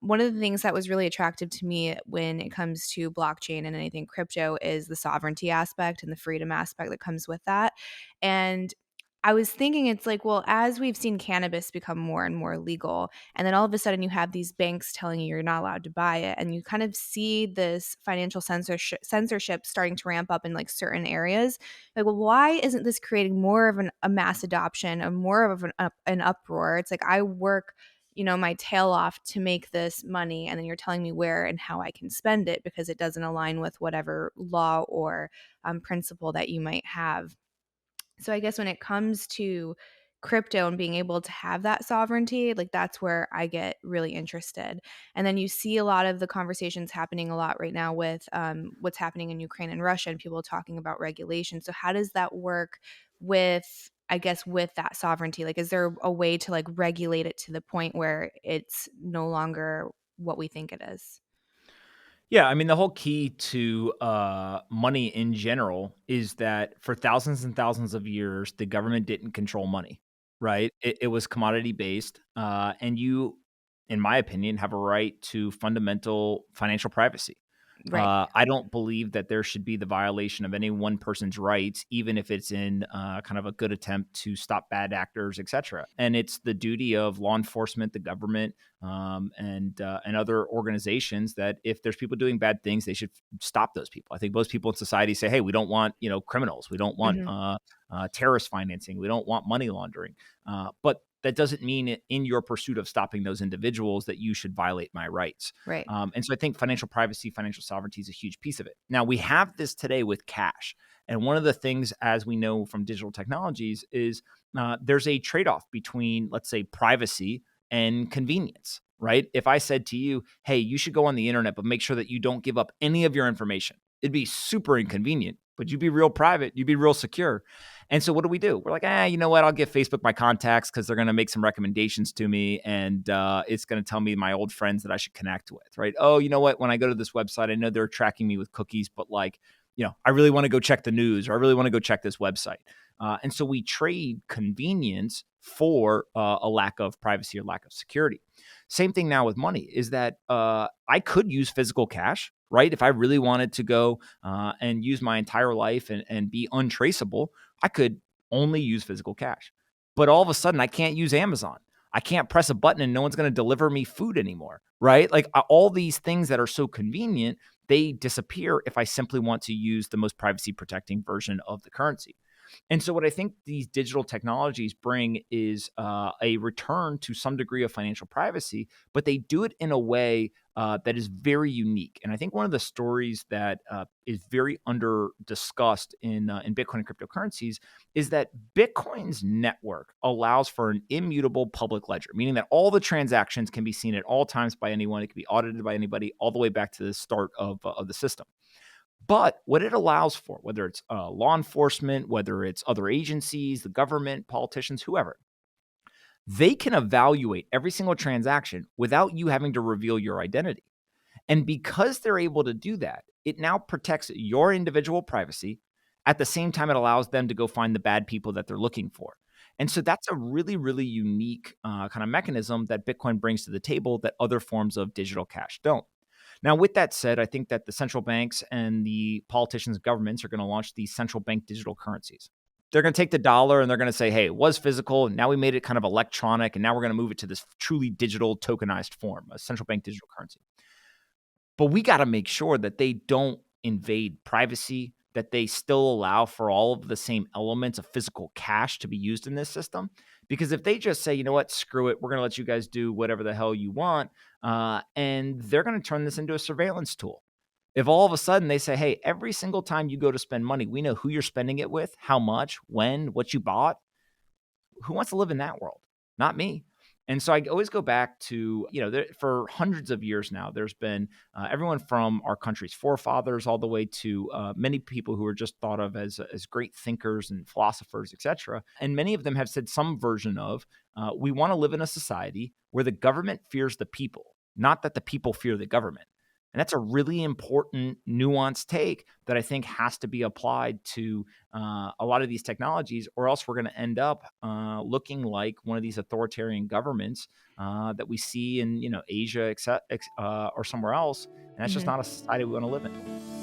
one of the things that was really attractive to me when it comes to blockchain and anything crypto is the sovereignty aspect and the freedom aspect that comes with that. And I was thinking it's like, well, as we've seen cannabis become more and more legal, and then all of a sudden you have these banks telling you you're not allowed to buy it, and you kind of see this financial censorship starting to ramp up in like certain areas. Like, well, why isn't this creating more of a mass adoption, a more of an uproar? It's like I work, my tail off to make this money, and then you're telling me where and how I can spend it because it doesn't align with whatever law or principle that you might have. So I guess when it comes to crypto and being able to have that sovereignty, like that's where I get really interested. And then you see a lot of the conversations happening a lot right now with what's happening in Ukraine and Russia and people talking about regulation. So how does that work with, I guess, with that sovereignty? Like, is there a way to like regulate it to the point where it's no longer what we think it is? Yeah, I mean, the whole key to money in general is that for thousands and thousands of years, the government didn't control money, right? It was commodity based, and you, in my opinion, have a right to fundamental financial privacy. Right. I don't believe that there should be the violation of any one person's rights, even if it's in kind of a good attempt to stop bad actors, et cetera. And it's the duty of law enforcement, the government, and other organizations that if there's people doing bad things, they should stop those people. I think most people in society say, "Hey, we don't want criminals, we don't want Hmm. terrorist financing, we don't want money laundering," but that doesn't mean in your pursuit of stopping those individuals that you should violate my rights. Right. And so I think financial privacy, financial sovereignty is a huge piece of it. Now, we have this today with cash. And one of the things, as we know from digital technologies, is there's a trade off between, let's say, privacy and convenience, right? If I said to you, hey, you should go on the internet, but make sure that you don't give up any of your information, it'd be super inconvenient, but you'd be real private, you'd be real secure. And so what do? We're like, you know what? I'll give Facebook my contacts because they're going to make some recommendations to me. And it's going to tell me my old friends that I should connect with, right? Oh, you know what? When I go to this website, I know they're tracking me with cookies, but I really want to go check the news or I really want to go check this website. And so we trade convenience for a lack of privacy or lack of security. Same thing now with money is that I could use physical cash, right? If I really wanted to go and use my entire life and be untraceable, I could only use physical cash. But all of a sudden, I can't use Amazon. I can't press a button and no one's going to deliver me food anymore, right? Like all these things that are so convenient, they disappear if I simply want to use the most privacy protecting version of the currency. And so, what I think these digital technologies bring is a return to some degree of financial privacy, but they do it in a way that is very unique. And I think one of the stories that is very under discussed in Bitcoin and cryptocurrencies is that Bitcoin's network allows for an immutable public ledger, meaning that all the transactions can be seen at all times by anyone. It can be audited by anybody, all the way back to the start of the system. But what it allows for, whether it's law enforcement, whether it's other agencies, the government, politicians, whoever, they can evaluate every single transaction without you having to reveal your identity. And because they're able to do that, it now protects your individual privacy. At the same time, it allows them to go find the bad people that they're looking for. And so that's a really, really unique kind of mechanism that Bitcoin brings to the table that other forms of digital cash don't. Now, with that said, I think that the central banks and the politicians and governments are going to launch these central bank digital currencies. They're going to take the dollar and they're going to say, hey, it was physical. And now we made it kind of electronic. And now we're going to move it to this truly digital tokenized form, a central bank digital currency. But we got to make sure that they don't invade privacy, that they still allow for all of the same elements of physical cash to be used in this system. Because if they just say, you know what, screw it, we're going to let you guys do whatever the hell you want, and they're going to turn this into a surveillance tool. If all of a sudden they say, hey, every single time you go to spend money, we know who you're spending it with, how much, when, what you bought, who wants to live in that world? Not me. And so I always go back to, for hundreds of years now, there's been everyone from our country's forefathers all the way to many people who are just thought of as great thinkers and philosophers, et cetera. And many of them have said some version of, we want to live in a society where the government fears the people, not that the people fear the government. And that's a really important nuanced take that I think has to be applied to a lot of these technologies, or else we're going to end up looking like one of these authoritarian governments that we see in Asia, or somewhere else. And that's just Mhm. not a society we want to live in.